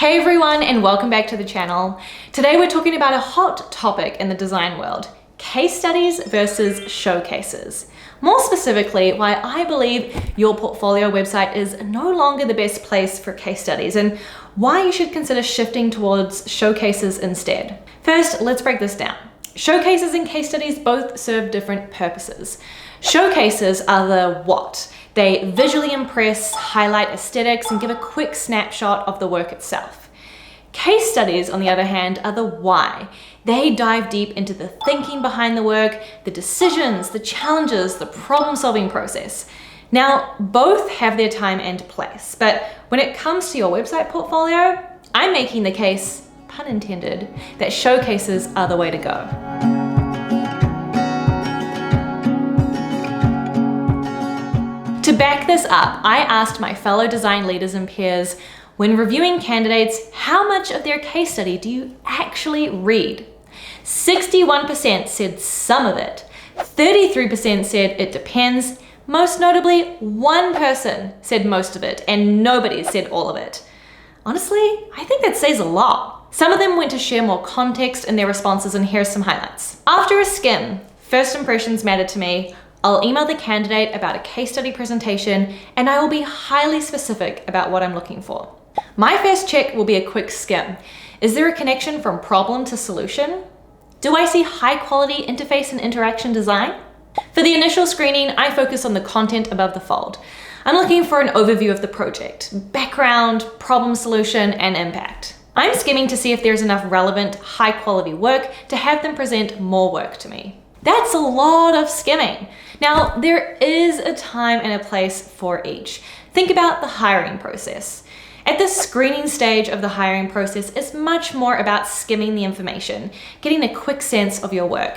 Hey everyone, and welcome back to the channel. Today we're talking about a hot topic in the design world: case studies versus showcases. More specifically, why I believe your portfolio website is no longer the best place for case studies and why you should consider shifting towards showcases instead. First, let's break this down. Showcases and case studies both serve different purposes. Showcases are the what. They visually impress, highlight aesthetics, and give a quick snapshot of the work itself. Case studies, on the other hand, are the why. They dive deep into the thinking behind the work, the decisions, the challenges, the problem-solving process. Now, both have their time and place, but when it comes to your website portfolio, I'm making the case, pun intended, that showcases are the way to go. To back this up, I asked my fellow design leaders and peers, when reviewing candidates, how much of their case study do you actually read? 61% said some of it, 33% said it depends, most notably, one person said most of it, and nobody said all of it. Honestly, I think that says a lot. Some of them went to share more context in their responses, and here's some highlights. After a skim, first impressions matter to me. I'll email the candidate about a case study presentation, and I will be highly specific about what I'm looking for. My first check will be a quick skim. Is there a connection from problem to solution? Do I see high quality interface and interaction design? For the initial screening, I focus on the content above the fold. I'm looking for an overview of the project, background, problem solution, and impact. I'm skimming to see if there's enough relevant, high quality work to have them present more work to me. That's a lot of skimming. Now, there is a time and a place for each. Think about the hiring process. At the screening stage of the hiring process, it's much more about skimming the information, getting a quick sense of your work.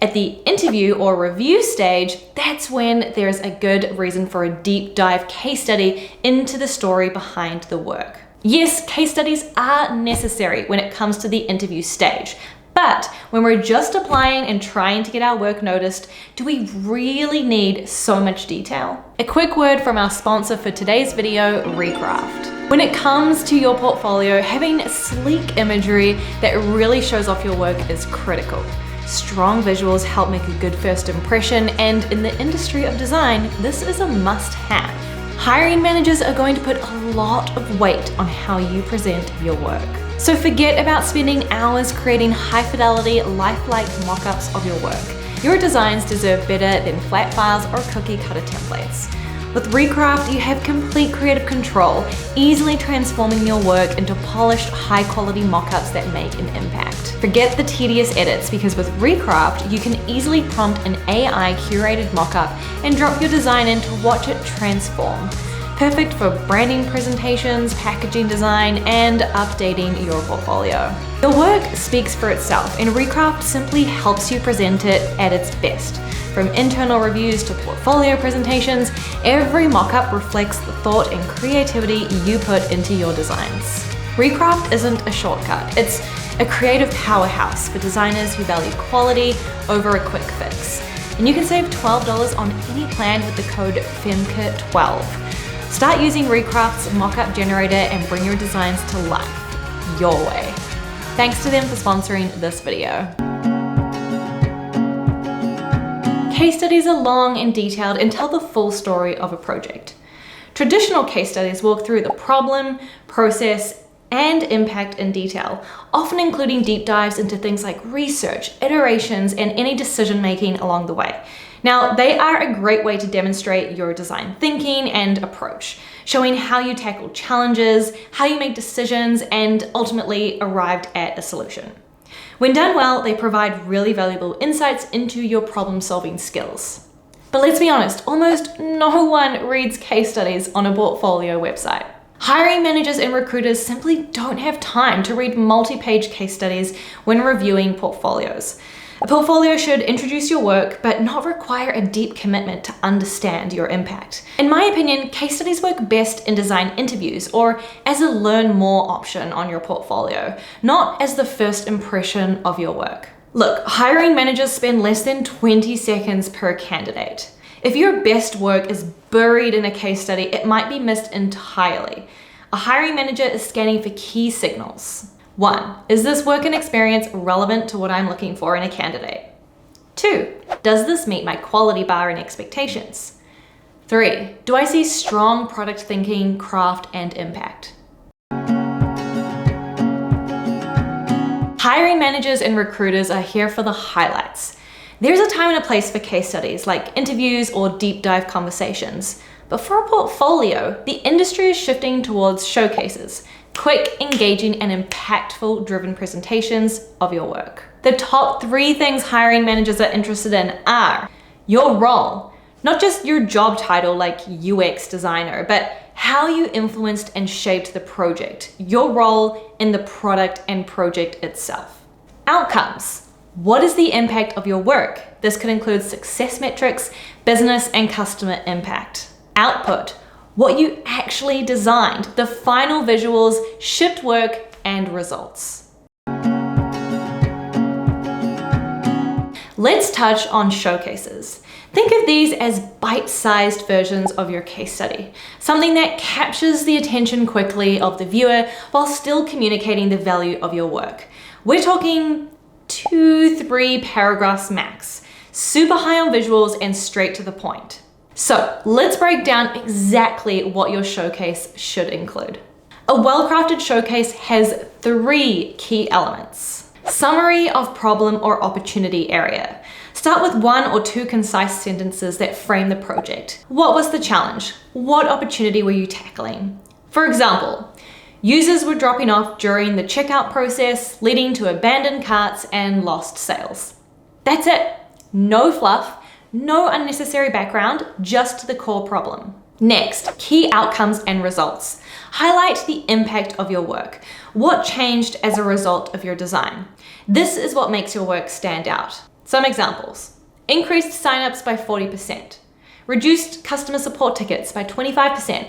At the interview or review stage, that's when there's a good reason for a deep dive case study into the story behind the work. Yes, case studies are necessary when it comes to the interview stage. But when we're just applying and trying to get our work noticed, do we really need so much detail? A quick word from our sponsor for today's video, Recraft. When it comes to your portfolio, having sleek imagery that really shows off your work is critical. Strong visuals help make a good first impression, and in the industry of design, this is a must-have. Hiring managers are going to put a lot of weight on how you present your work. So forget about spending hours creating high-fidelity, lifelike mock-ups of your work. Your designs deserve better than flat files or cookie-cutter templates. With Recraft, you have complete creative control, easily transforming your work into polished, high-quality mock-ups that make an impact. Forget the tedious edits, because with Recraft, you can easily prompt an AI-curated mock-up and drop your design in to watch it transform. Perfect for branding presentations, packaging design, and updating your portfolio. Your work speaks for itself, and Recraft simply helps you present it at its best. From internal reviews to portfolio presentations, every mockup reflects the thought and creativity you put into your designs. Recraft isn't a shortcut. It's a creative powerhouse for designers who value quality over a quick fix. And you can save $12 on any plan with the code femke12. Start using Recraft's mockup generator and bring your designs to life your way. Thanks to them for sponsoring this video. Case studies are long and detailed and tell the full story of a project. Traditional case studies walk through the problem, process, and impact in detail, often including deep dives into things like research, iterations, and any decision-making along the way. Now, they are a great way to demonstrate your design thinking and approach, showing how you tackle challenges, how you make decisions, and ultimately arrived at a solution. When done well, they provide really valuable insights into your problem-solving skills. But let's be honest, almost no one reads case studies on a portfolio website. Hiring managers and recruiters simply don't have time to read multi-page case studies when reviewing portfolios. A portfolio should introduce your work, but not require a deep commitment to understand your impact. In my opinion, case studies work best in design interviews or as a learn more option on your portfolio, not as the first impression of your work. Look, hiring managers spend less than 20 seconds per candidate. If your best work is buried in a case study, it might be missed entirely. A hiring manager is scanning for key signals. 1. Is this work and experience relevant to what I'm looking for in a candidate? 2. Does this meet my quality bar and expectations? 3. Do I see strong product thinking, craft, and impact? Hiring managers and recruiters are here for the highlights. There's a time and a place for case studies like interviews or deep dive conversations. But for a portfolio, the industry is shifting towards showcases, quick, engaging, and impactful driven presentations of your work. The top 3 things hiring managers are interested in are your role, not just your job title like UX designer, but how you influenced and shaped the project, your role in the product and project itself. Outcomes. What is the impact of your work? This could include success metrics, business and customer impact. Output. What you actually designed, the final visuals, shipped work, and results. Let's touch on showcases. Think of these as bite-sized versions of your case study, something that captures the attention quickly of the viewer while still communicating the value of your work. We're talking 2-3 paragraphs max, super high on visuals and straight to the point. So let's break down exactly what your showcase should include. A well-crafted showcase has 3 key elements. Summary of problem or opportunity area. Start with 1 or 2 concise sentences that frame the project. What was the challenge? What opportunity were you tackling? For example, users were dropping off during the checkout process, leading to abandoned carts and lost sales. That's it. No fluff, no unnecessary background, just the core problem. Next, key outcomes and results. Highlight the impact of your work. What changed as a result of your design? This is what makes your work stand out. Some examples. Increased signups by 40%. Reduced customer support tickets by 25%.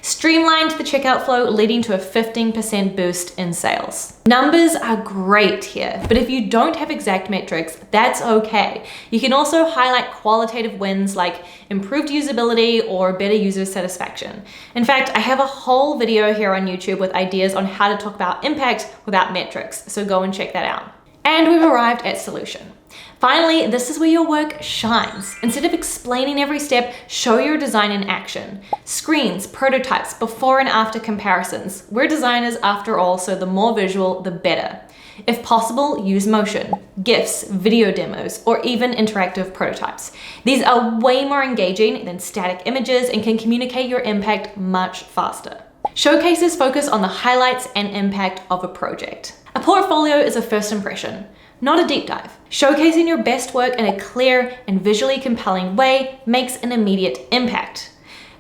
Streamlined the checkout flow, leading to a 15% boost in sales. Numbers are great here, but if you don't have exact metrics, that's okay. You can also highlight qualitative wins like improved usability or better user satisfaction. In fact, I have a whole video here on YouTube with ideas on how to talk about impact without metrics, so go and check that out. And we've arrived at solution. Finally, this is where your work shines. Instead of explaining every step, show your design in action. Screens, prototypes, before and after comparisons. We're designers after all, so the more visual, the better. If possible, use motion, GIFs, video demos, or even interactive prototypes. These are way more engaging than static images and can communicate your impact much faster. Showcases focus on the highlights and impact of a project. A portfolio is a first impression, not a deep dive. Showcasing your best work in a clear and visually compelling way makes an immediate impact.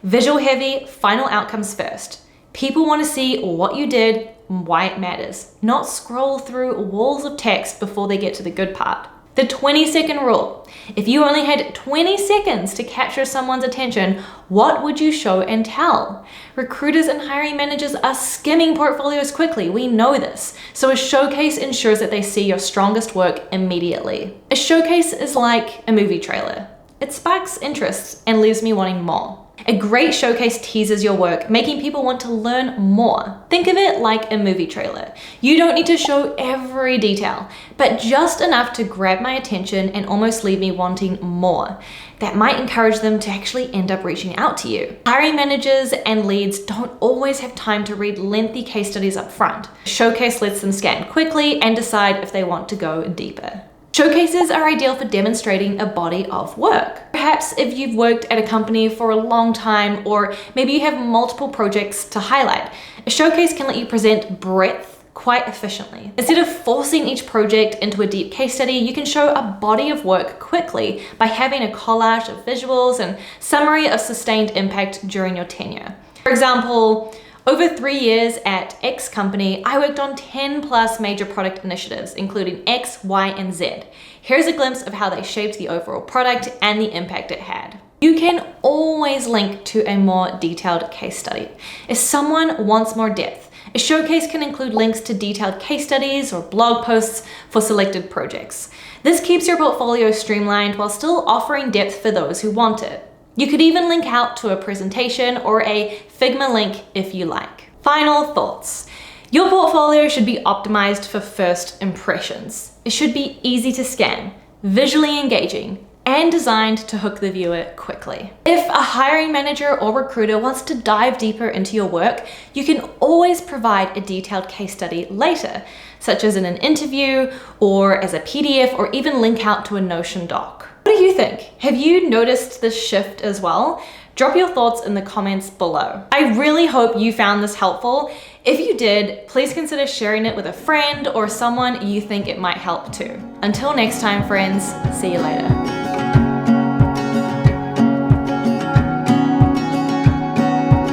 Visual heavy, final outcomes first. People want to see what you did and why it matters, not scroll through walls of text before they get to the good part. The 20-second rule. If you only had 20 seconds to capture someone's attention, what would you show and tell? Recruiters and hiring managers are skimming portfolios quickly, we know this. So a showcase ensures that they see your strongest work immediately. A showcase is like a movie trailer. It sparks interest and leaves me wanting more. A great showcase teases your work, making people want to learn more. Think of it like a movie trailer. You don't need to show every detail, but just enough to grab my attention and almost leave me wanting more. That might encourage them to actually end up reaching out to you. Hiring managers and leads don't always have time to read lengthy case studies up front. Showcase lets them scan quickly and decide if they want to go deeper. Showcases are ideal for demonstrating a body of work. Perhaps if you've worked at a company for a long time, or maybe you have multiple projects to highlight, a showcase can let you present breadth quite efficiently. Instead of forcing each project into a deep case study, you can show a body of work quickly by having a collage of visuals and summary of sustained impact during your tenure. For example, over 3 years at X company, I worked on 10+ major product initiatives, including X, Y, and Z. Here's a glimpse of how they shaped the overall product and the impact it had. You can always link to a more detailed case study. If someone wants more depth, a showcase can include links to detailed case studies or blog posts for selected projects. This keeps your portfolio streamlined while still offering depth for those who want it. You could even link out to a presentation or a Figma link if you like. Final thoughts. Your portfolio should be optimized for first impressions. It should be easy to scan, visually engaging, and designed to hook the viewer quickly. If a hiring manager or recruiter wants to dive deeper into your work, you can always provide a detailed case study later, such as in an interview or as a PDF, or even link out to a Notion doc. What do you think? Have you noticed this shift as well? Drop your thoughts in the comments below. I really hope you found this helpful. If you did, please consider sharing it with a friend or someone you think it might help too. Until next time, friends, see you later.